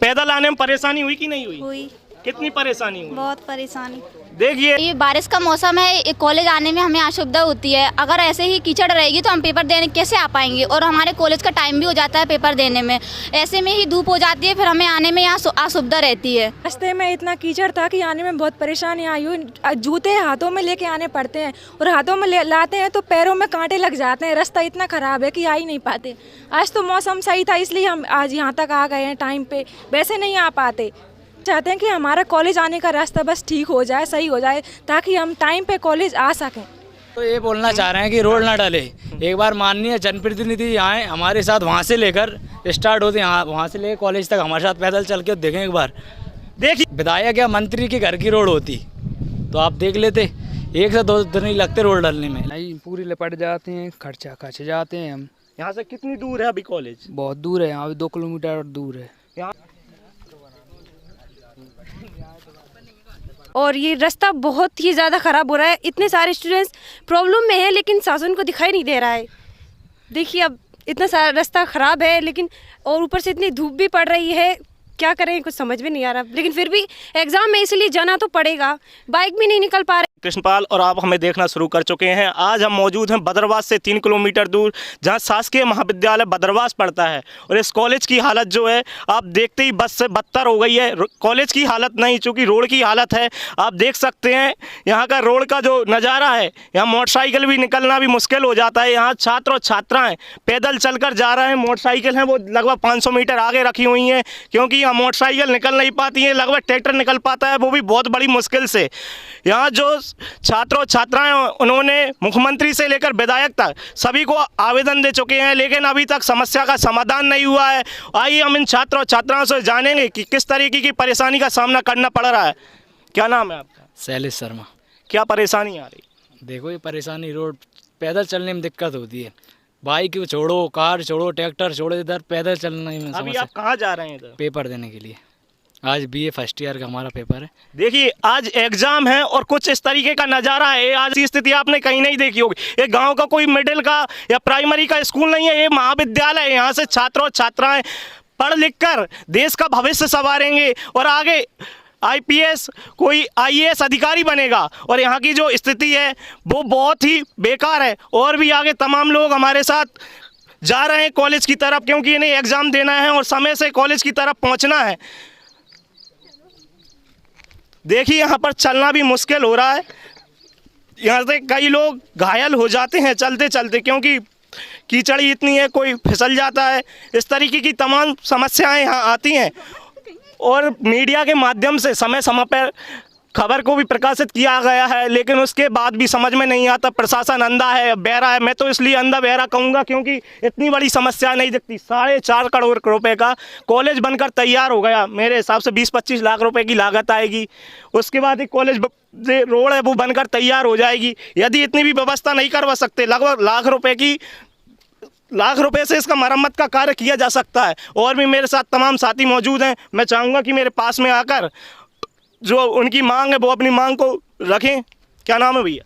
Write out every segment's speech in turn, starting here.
पैदल आने में परेशानी हुई कि नहीं हुई? हुई, कितनी परेशानी हुई? बहुत परेशानी। देखिए ये बारिश का मौसम है, कॉलेज आने में हमें असुविधा होती है। अगर ऐसे ही कीचड़ रहेगी तो हम पेपर देने कैसे आ पाएंगे, और हमारे कॉलेज का टाइम भी हो जाता है पेपर देने में। ऐसे में ही धूप हो जाती है, फिर हमें आने में यहाँ असुविधा रहती है। रास्ते में इतना कीचड़ था कि आने में बहुत परेशानी आई हुई। जूते हाथों में लेके आने पड़ते हैं, और हाथों में लाते हैं तो पैरों में कांटे लग जाते हैं। रास्ता इतना ख़राब है कि आ ही नहीं पाते। आज तो मौसम सही था, इसलिए हम आज यहाँ तक आ गए हैं टाइम पे, वैसे नहीं आ पाते। चाहते हैं कि हमारा कॉलेज आने का रास्ता बस ठीक हो जाए, सही हो जाए, ताकि हम टाइम पे कॉलेज आ सकें। तो ये बोलना चाह रहे हैं कि रोड ना डाले। एक बार माननीय जनप्रतिनिधि आए हमारे साथ, वहाँ से लेकर स्टार्ट होते हैं, वहाँ से लेकर कॉलेज तक हमारे साथ पैदल चल के देखें एक बार। देखिए विधायक या मंत्री के घर की रोड होती तो आप देख लेते, 1 से 2 दिन ही लगते रोड डालने में। नहीं, पूरी लपट जाते हैं, खर्चा खर्च जाते हैं हम। यहाँ से कितनी दूर है अभी कॉलेज? बहुत दूर है, यहाँ 2 किलोमीटर दूर है। और ये रास्ता बहुत ही ज़्यादा ख़राब हो रहा है। इतने सारे स्टूडेंट्स प्रॉब्लम में हैं, लेकिन शासन को दिखाई नहीं दे रहा है। देखिए अब इतना सारा रास्ता ख़राब है, लेकिन और ऊपर से इतनी धूप भी पड़ रही है, क्या करें कुछ समझ में नहीं आ रहा। लेकिन फिर भी एग्ज़ाम में इसलिए जाना तो पड़ेगा, बाइक भी नहीं निकल पा रहे। कृष्णपाल और आप हमें देखना शुरू कर चुके हैं। आज हम मौजूद हैं बदरवास से 3 किलोमीटर दूर, जहां शासकीय महाविद्यालय बदरवास पड़ता है। और इस कॉलेज की हालत जो है आप देखते ही बस से बदतर हो गई है। कॉलेज की हालत नहीं, चूँकि रोड की हालत है। आप देख सकते हैं यहाँ का रोड का जो नज़ारा है, यहाँ मोटरसाइकिल भी निकलना भी मुश्किल हो जाता है। यहाँ छात्र और छात्राएँ पैदल चल कर जा रहे हैं। मोटरसाइकिल हैं वो लगभग 500 मीटर आगे रखी हुई हैं, क्योंकि यहाँ मोटरसाइकिल निकल नहीं पाती है। लगभग ट्रैक्टर निकल पाता है, वो भी बहुत बड़ी मुश्किल से। यहाँ जो छात्र और छात्राएं उन्होंने मुख्यमंत्री से लेकर विधायक तक सभी को आवेदन दे चुके हैं, लेकिन अभी तक समस्या का समाधान नहीं हुआ है। आइए हम इन छात्र और छात्राओं से जानेंगे कि किस तरीके की परेशानी का सामना करना पड़ रहा है। क्या नाम है आपका? शैलेश शर्मा। क्या परेशानी आ रही? देखो ये परेशानी, रोड पैदल चलने में दिक्कत होती है। बाइक छोड़ो, कार छोड़ो, ट्रैक्टर छोड़ो, इधर पैदल चलने में अभी आप कहाँ जा रहे हैं? इधर पेपर देने के लिए। आज BA फर्स्ट ईयर का हमारा पेपर है। देखिए आज एग्जाम है और कुछ इस तरीके का नज़ारा है। आज की स्थिति आपने कहीं नहीं देखी होगी। ये गांव का कोई मिडिल का या प्राइमरी का स्कूल नहीं है, ये महाविद्यालय है। यहाँ से छात्र और छात्राएं पढ़ लिख कर देश का भविष्य संवारेंगे और आगे IPS कोई IAS अधिकारी बनेगा। और यहाँ की जो स्थिति है वो बहुत ही बेकार है। और भी आगे तमाम लोग हमारे साथ जा रहे हैं कॉलेज की तरफ, क्योंकि इन्हें एग्ज़ाम देना है और समय से कॉलेज की तरफ पहुँचना है। देखिए यहाँ पर चलना भी मुश्किल हो रहा है। यहाँ से कई लोग घायल हो जाते हैं चलते चलते, क्योंकि कीचड़ इतनी है, कोई फिसल जाता है। इस तरीके की तमाम समस्याएं यहाँ आती हैं और मीडिया के माध्यम से समय समय पर खबर को भी प्रकाशित किया गया है, लेकिन उसके बाद भी समझ में नहीं आता। प्रशासन अंधा है, बहरा है। मैं तो इसलिए अंधा बहरा कहूँगा क्योंकि इतनी बड़ी समस्या नहीं दिखती। 4.5 करोड़ रुपए का कॉलेज बनकर तैयार हो गया। मेरे हिसाब से 20-25 लाख रुपए की लागत आएगी। उसके बाद एक कॉलेज रोड है वो बनकर तैयार हो जाएगी। यदि इतनी भी व्यवस्था नहीं करवा सकते, लगभग लाख रुपए से इसका मरम्मत का कार्य किया जा सकता है। और भी मेरे साथ तमाम साथी मौजूद हैं। मैं चाहूँगा कि मेरे पास में आकर जो उनकी मांग है वो अपनी मांग को रखें। क्या नाम है भैया?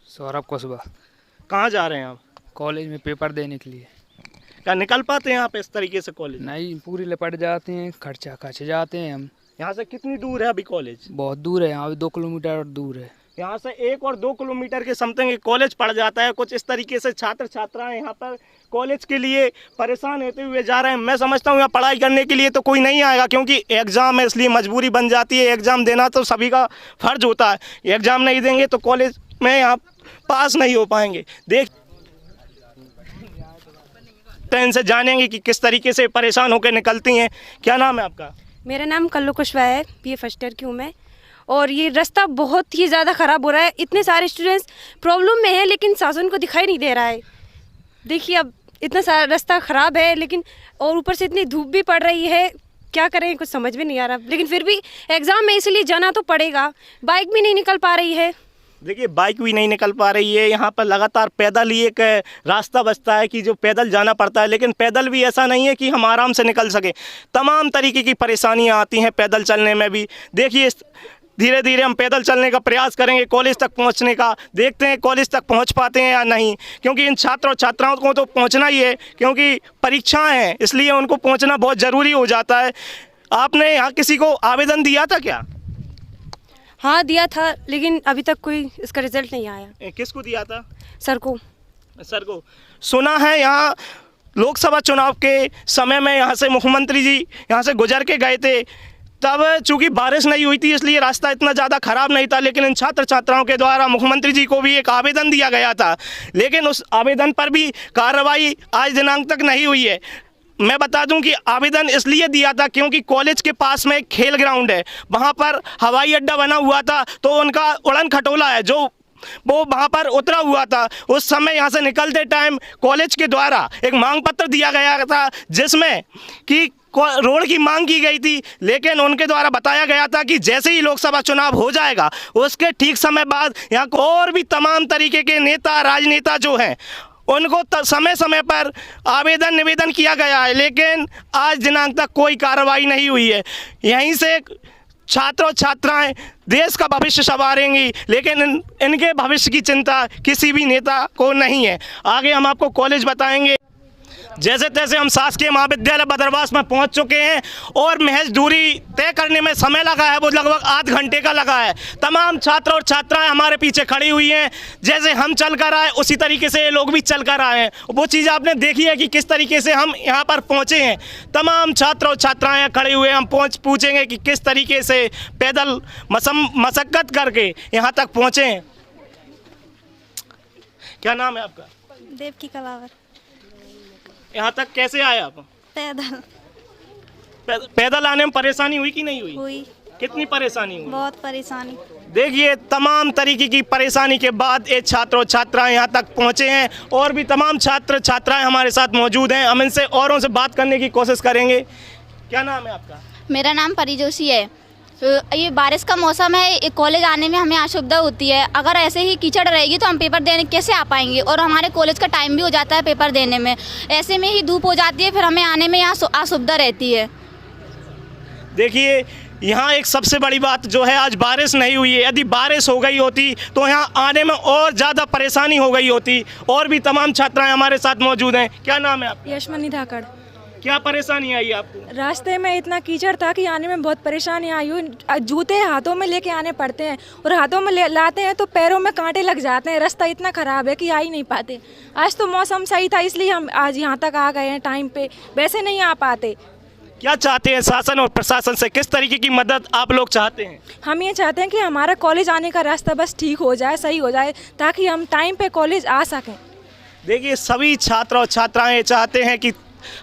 सौरभ कुशवाहा। कहाँ जा रहे हैं आप? कॉलेज में पेपर देने के लिए। क्या निकल पाते हैं आप इस तरीके से कॉलेज? नहीं, पूरी लपट जाते हैं, खर्चा खर्च जाते हैं हम। यहाँ से कितनी दूर है अभी कॉलेज? बहुत दूर है, यहाँ 2 किलोमीटर दूर है। यहाँ से 1 और 2 किलोमीटर के समथिंग कॉलेज पड़ जाता है। कुछ इस तरीके से छात्र छात्राएं यहाँ पर कॉलेज के लिए परेशान होते हुए जा रहे हैं। मैं समझता हूँ यहाँ पढ़ाई करने के लिए तो कोई नहीं आएगा, क्योंकि एग्ज़ाम है, इसलिए मजबूरी बन जाती है। एग्ज़ाम देना तो सभी का फर्ज होता है। एग्ज़ाम नहीं देंगे तो कॉलेज में यहाँ पास नहीं हो पाएंगे। इनसे जानेंगे कि किस तरीके से परेशान होकर निकलती हैं। क्या नाम है आपका? मेरा नाम कल्लू कुशवाहा है, BA फर्स्ट ईयर की हूँ मैं। और ये रास्ता बहुत ही ज़्यादा ख़राब हो रहा है। इतने सारे स्टूडेंट्स प्रॉब्लम में हैं, लेकिन शासन को दिखाई नहीं दे रहा है। देखिए अब इतना सारा रास्ता ख़राब है, लेकिन और ऊपर से इतनी धूप भी पड़ रही है, क्या करें कुछ समझ में नहीं आ रहा। लेकिन फिर भी एग्ज़ाम में इसलिए जाना तो पड़ेगा, बाइक भी नहीं निकल पा रही है। देखिए बाइक भी नहीं निकल पा रही है। यहाँ पर लगातार पैदल ही एक रास्ता बचता है कि जो पैदल जाना पड़ता है, लेकिन पैदल भी ऐसा नहीं है कि हम आराम से निकल सकें। तमाम तरीके की परेशानियाँ आती हैं पैदल चलने में भी। देखिए धीरे धीरे हम पैदल चलने का प्रयास करेंगे कॉलेज तक पहुंचने का। देखते हैं कॉलेज तक पहुंच पाते हैं या नहीं, क्योंकि इन छात्र और छात्राओं को तो पहुंचना ही है, क्योंकि परीक्षाएं हैं, इसलिए उनको पहुंचना बहुत ज़रूरी हो जाता है। आपने यहाँ किसी को आवेदन दिया था क्या? हाँ दिया था, लेकिन अभी तक कोई इसका रिजल्ट नहीं आया। किसको दिया था? सर को। सर को। सुना है यहाँ लोकसभा चुनाव के समय में यहाँ से मुख्यमंत्री जी यहाँ से गुजर के गए थे, तब चूंकि बारिश नहीं हुई थी इसलिए रास्ता इतना ज़्यादा ख़राब नहीं था, लेकिन इन छात्र छात्राओं के द्वारा मुख्यमंत्री जी को भी एक आवेदन दिया गया था, लेकिन उस आवेदन पर भी कार्रवाई आज दिनांक तक नहीं हुई है। मैं बता दूं कि आवेदन इसलिए दिया था क्योंकि कॉलेज के पास में एक खेल ग्राउंड है, वहाँ पर हवाई अड्डा बना हुआ था, तो उनका उड़न खटोला है जो वो वहाँ पर उतरा हुआ था। उस समय यहाँ से निकलते टाइम कॉलेज के द्वारा एक मांग पत्र दिया गया था, जिसमें कि रोड की मांग की गई थी, लेकिन उनके द्वारा बताया गया था कि जैसे ही लोकसभा चुनाव हो जाएगा उसके ठीक समय बाद यहाँ को और भी तमाम तरीके के नेता राजनेता जो हैं उनको समय समय पर आवेदन निवेदन किया गया है, लेकिन आज दिनांक तक कोई कार्रवाई नहीं हुई है। यहीं से छात्र और छात्राएं देश का भविष्य संवारेंगी, लेकिन इनके भविष्य की चिंता किसी भी नेता को नहीं है। आगे हम आपको कॉलेज बताएंगे। जैसे तैसे हम शासकीय महाविद्यालय बदरवास में पहुंच चुके हैं और महज दूरी तय करने में समय लगा है वो लगभग आध घंटे का लगा है। तमाम छात्र और छात्राएं हमारे पीछे खड़ी हुई हैं, जैसे हम चल कर आए उसी तरीके से ये लोग भी चल कर आए हैं। वो चीज़ आपने देखी है कि किस तरीके से हम यहाँ पर पहुँचे हैं। तमाम छात्र और छात्राएँ खड़े हुए हैं। हम पूछेंगे कि किस तरीके से पैदल मशक्क़त करके यहाँ तक पहुँचे हैं। क्या नाम है आपका? देवकी कलावर। यहाँ तक कैसे आए आप? पैदल। पैदल आने में परेशानी हुई कि नहीं हुई? हुई। कितनी परेशानी हुई? बहुत परेशानी। देखिए तमाम तरीके की परेशानी के बाद ये छात्र और छात्राएं यहाँ तक पहुँचे हैं और भी तमाम छात्र छात्राएं हमारे साथ मौजूद हैं। हम इनसे औरों से बात करने की कोशिश करेंगे। क्या नाम है आपका? मेरा नाम परी जोशी है। ये बारिश का मौसम है, कॉलेज आने में हमें असुविधा होती है। अगर ऐसे ही कीचड़ रहेगी तो हम पेपर देने कैसे आ पाएंगे, और हमारे कॉलेज का टाइम भी हो जाता है पेपर देने में। ऐसे में ही धूप हो जाती है, फिर हमें आने में यहाँ असुविधा रहती है। देखिए यहाँ एक सबसे बड़ी बात जो है, आज बारिश नहीं हुई है। यदि बारिश हो गई होती तो यहाँ आने में और ज़्यादा परेशानी हो गई होती। और भी तमाम छात्राएं हमारे साथ मौजूद हैं। क्या नाम है आपका? यशमनी धाकड़। क्या परेशानी आई आपको? रास्ते में इतना कीचड़ था कि आने में बहुत परेशानी आई हुई। जूते हाथों में लेके आने पड़ते हैं, और हाथों में लाते हैं तो पैरों में कांटे लग जाते हैं। रास्ता इतना ख़राब है कि आ ही नहीं पाते। आज तो मौसम सही था इसलिए हम आज यहाँ तक आ गए हैं टाइम पे, वैसे नहीं आ पाते। क्या चाहते हैं शासन और प्रशासन से? किस तरीके की मदद आप लोग चाहते हैं? हम ये चाहते हैं कि हमारा कॉलेज आने का रास्ता बस ठीक हो जाए, सही हो जाए, ताकि हम टाइम पे कॉलेज आ सकें। देखिए सभी छात्र और छात्राएं चाहते हैं कि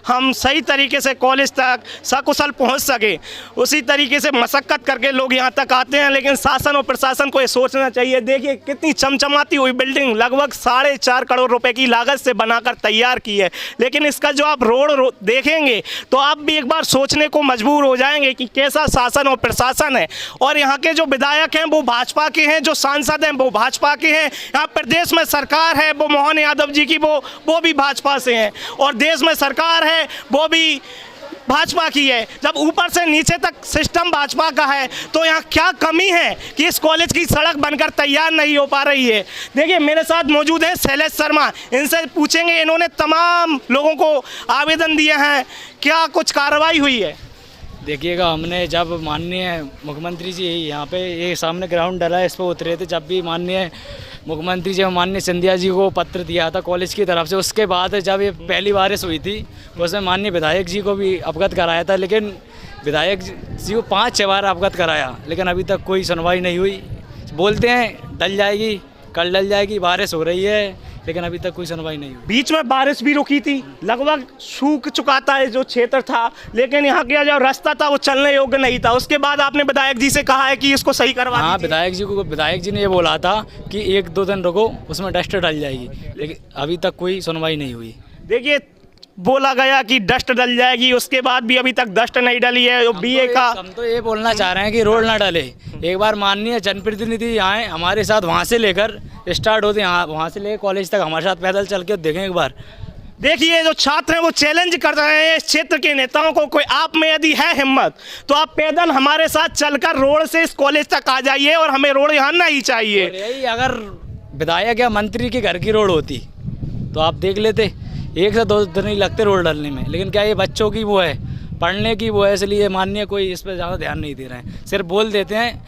हम सही तरीके से कॉलेज तक सकुशल पहुंच सके। उसी तरीके से मशक्क़त करके लोग यहाँ तक आते हैं, लेकिन शासन और प्रशासन को ये सोचना चाहिए। देखिए कितनी चमचमाती हुई बिल्डिंग लगभग 4.5 करोड़ रुपए की लागत से बनाकर तैयार की है, लेकिन इसका जो आप रोड देखेंगे तो आप भी एक बार सोचने को मजबूर हो जाएंगे कि कैसा शासन और प्रशासन है। और यहाँ के जो विधायक हैं वो भाजपा के हैं, जो सांसद हैं वो भाजपा के हैं। यहाँ प्रदेश में सरकार है वो मोहन यादव जी की वो भी भाजपा से हैं, और देश में सरकार है वो भी भाजपा की है। जब ऊपर से नीचे तक सिस्टम भाजपा का है तो यहाँ क्या कमी है कि इस कॉलेज की सड़क बनकर तैयार नहीं हो पा रही है? देखिए मेरे साथ मौजूद है शैलेश शर्मा, इनसे पूछेंगे। इन्होंने तमाम लोगों को आवेदन दिए हैं, क्या कुछ कार्रवाई हुई है? देखिएगा, हमने जब माननीय मुख्यमंत्री जी यहाँ पे ये सामने ग्राउंड डला है इस पर उतरे थे, जब भी माननीय मुख्यमंत्री जी माननीय सिंधिया जी को पत्र दिया था कॉलेज की तरफ से। उसके बाद जब ये पहली बारिश हुई थी उसमें माननीय विधायक जी को भी अवगत कराया था, लेकिन विधायक जी को 5-6 बार अवगत कराया, लेकिन अभी तक कोई सुनवाई नहीं हुई। बोलते हैं डल जाएगी, कल डल जाएगी, बारिश हो रही है, लेकिन अभी तक कोई सुनवाई नहीं हुई। बीच में बारिश भी रुकी थी, लगभग सूख चुका था ये जो क्षेत्र था, लेकिन यहाँ का जो रास्ता था वो चलने योग्य नहीं था। उसके बाद आपने विधायक जी से कहा है कि इसको सही करवा दीजिए। हाँ, विधायक जी ने ये बोला था कि 1-2 दिन रुको, उसमें डस्ट डल जाएगी, लेकिन अभी तक कोई सुनवाई नहीं हुई। देखिए बोला गया कि डस्ट डल जाएगी, उसके बाद भी अभी तक डस्ट नहीं डली है। हम तो ये बोलना चाह रहे हैं कि रोड ना डले। एक बार माननीय जनप्रतिनिधि आए हमारे साथ, वहाँ से लेकर स्टार्ट होते हैं, वहाँ से लेकर कॉलेज तक हमारे साथ पैदल चल के देखें एक बार। देखिए जो छात्र हैं वो चैलेंज कर रहे हैं इस क्षेत्र के नेताओं को, कोई आप में यदि है हिम्मत तो आप पैदल हमारे साथ चलकर रोड से इस कॉलेज तक आ जाइए और हमें रोड यहाँ नहीं चाहिए। और यही अगर विधायक या मंत्री के घर की रोड होती तो आप देख लेते, 1 से 2 दिन ही लगते रोड डालने में, लेकिन क्या ये बच्चों की वो है, पढ़ने की वो है, इसलिए माननीय कोई इस पर ज़्यादा ध्यान नहीं दे रहे हैं, सिर्फ बोल देते हैं।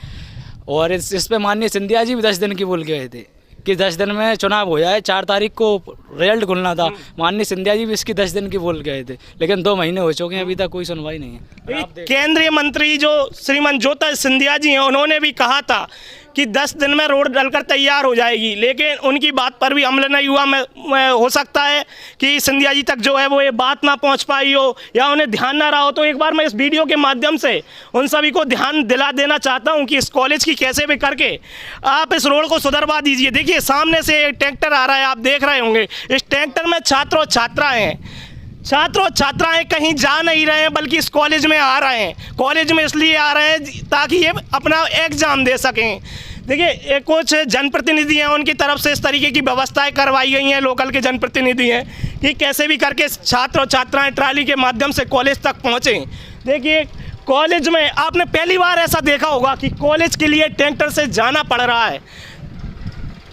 और इस पर माननीय सिंधिया जी भी 10 दिन की बोल के गए थे कि 10 दिन में चुनाव हो जाए, 4 तारीख को रिजल्ट खुलना था। माननीय सिंधिया जी भी इसकी 10 दिन की बोल गए थे, लेकिन 2 महीने हो चुके हैं, अभी तक कोई सुनवाई नहीं है। केंद्रीय मंत्री जो श्रीमान ज्योतिरादित्य सिंधिया जी हैं उन्होंने भी कहा था कि 10 दिन में रोड डलकर तैयार हो जाएगी, लेकिन उनकी बात पर भी अमल नहीं हुआ। मैं हो सकता है कि सिंधिया जी तक जो है वो ये बात ना पहुंच पाई हो या उन्हें ध्यान ना रहा हो। तो एक बार मैं इस वीडियो के माध्यम से उन सभी को ध्यान दिला देना चाहता हूं कि इस कॉलेज की कैसे भी करके आप इस रोड को सुधरवा दीजिए। देखिए सामने से एक ट्रैक्टर आ रहा है, आप देख रहे होंगे, इस ट्रैक्टर में छात्र और छात्राएँ हैं। छात्र और छात्राएं कहीं जा नहीं रहे हैं बल्कि इस कॉलेज में आ रहे हैं। कॉलेज में इसलिए आ रहे हैं ताकि ये अपना एग्ज़ाम दे सकें। देखिए कुछ जनप्रतिनिधि हैं, उनकी तरफ से इस तरीके की व्यवस्थाएं करवाई गई हैं, लोकल के जनप्रतिनिधि हैं कि कैसे भी करके छात्र और छात्राएं ट्राली के माध्यम से कॉलेज तक पहुँचें। देखिए कॉलेज में आपने पहली बार ऐसा देखा होगा कि कॉलेज के लिए ट्रैक्टर से जाना पड़ रहा है।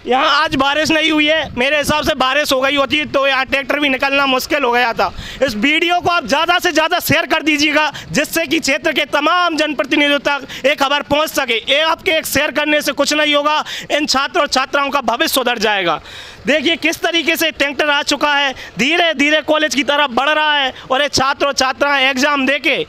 यहाँ आज बारिश नहीं हुई है, मेरे हिसाब से बारिश हो गई होती तो यहाँ ट्रैक्टर भी निकलना मुश्किल हो गया था। इस वीडियो को आप ज़्यादा से ज़्यादा शेयर कर दीजिएगा जिससे कि क्षेत्र के तमाम जनप्रतिनिधियों तक ये खबर पहुँच सके। ये आपके एक शेयर करने से कुछ नहीं होगा, इन छात्र और छात्राओं का भविष्य सुधर जाएगा। देखिए किस तरीके से ट्रैक्टर आ चुका है, धीरे धीरे कॉलेज की तरफ बढ़ रहा है और ये छात्र और छात्राएँ एग्ज़ाम दे के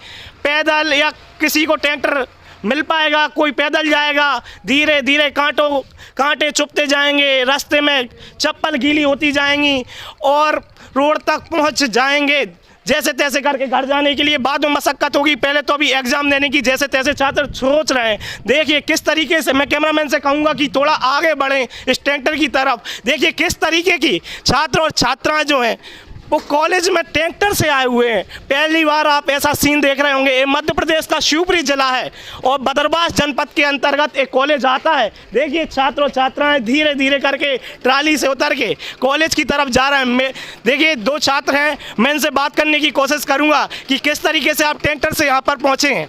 पैदल या किसी को ट्रैक्टर मिल पाएगा, कोई पैदल जाएगा, धीरे धीरे कांटे चुभते जाएंगे, रास्ते में चप्पल गीली होती जाएंगी और रोड तक पहुंच जाएंगे जैसे तैसे करके घर जाने के लिए। बाद में मशक्क़त होगी, पहले तो अभी एग्ज़ाम देने की जैसे तैसे छात्र सोच रहे हैं। देखिए किस तरीके से, मैं कैमरामैन से कहूँगा कि थोड़ा आगे बढ़ें इस ट्रैक्टर की तरफ। देखिए किस तरीके की छात्र और छात्राएँ जो हैं वो कॉलेज में ट्रैक्टर से आए हुए हैं। पहली बार आप ऐसा सीन देख रहे होंगे। ये मध्य प्रदेश का शिवपुरी जिला है और बदरवास जनपद के अंतर्गत एक कॉलेज आता है। देखिए छात्र और छात्राएं धीरे धीरे करके ट्राली से उतर के कॉलेज की तरफ जा रहे हैं। देखिए 2 छात्र हैं, मैं इनसे बात करने की कोशिश करूंगा कि किस तरीके से आप ट्रैक्टर से यहाँ पर पहुँचे हैं।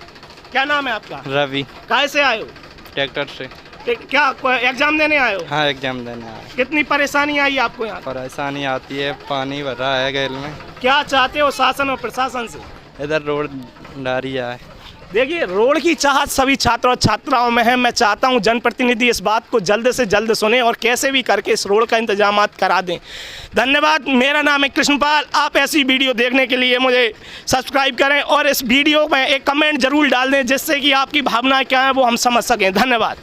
क्या नाम है आपका? रवि। कहाँ से आए हो? ट्रैक्टर से। क्या एग्जाम देने आए हो? हाँ एग्जाम देने आए। कितनी परेशानी आई आपको यहाँ? परेशानी आती है, पानी भर रहा है गैल में। क्या चाहते हो शासन और प्रशासन से? इधर रोड डारिया है। देखिए रोड की चाहत सभी छात्र और छात्राओं में है। मैं चाहता हूं जनप्रतिनिधि इस बात को जल्द से जल्द सुने और कैसे भी करके इस रोड का इंतजाम करा दें। धन्यवाद। मेरा नाम है कृष्णपाल। आप ऐसी वीडियो देखने के लिए मुझे सब्सक्राइब करें और इस वीडियो में एक कमेंट जरूर डाल दें जिससे कि आपकी भावनाएं क्या हैं वो हम समझ सकें। धन्यवाद।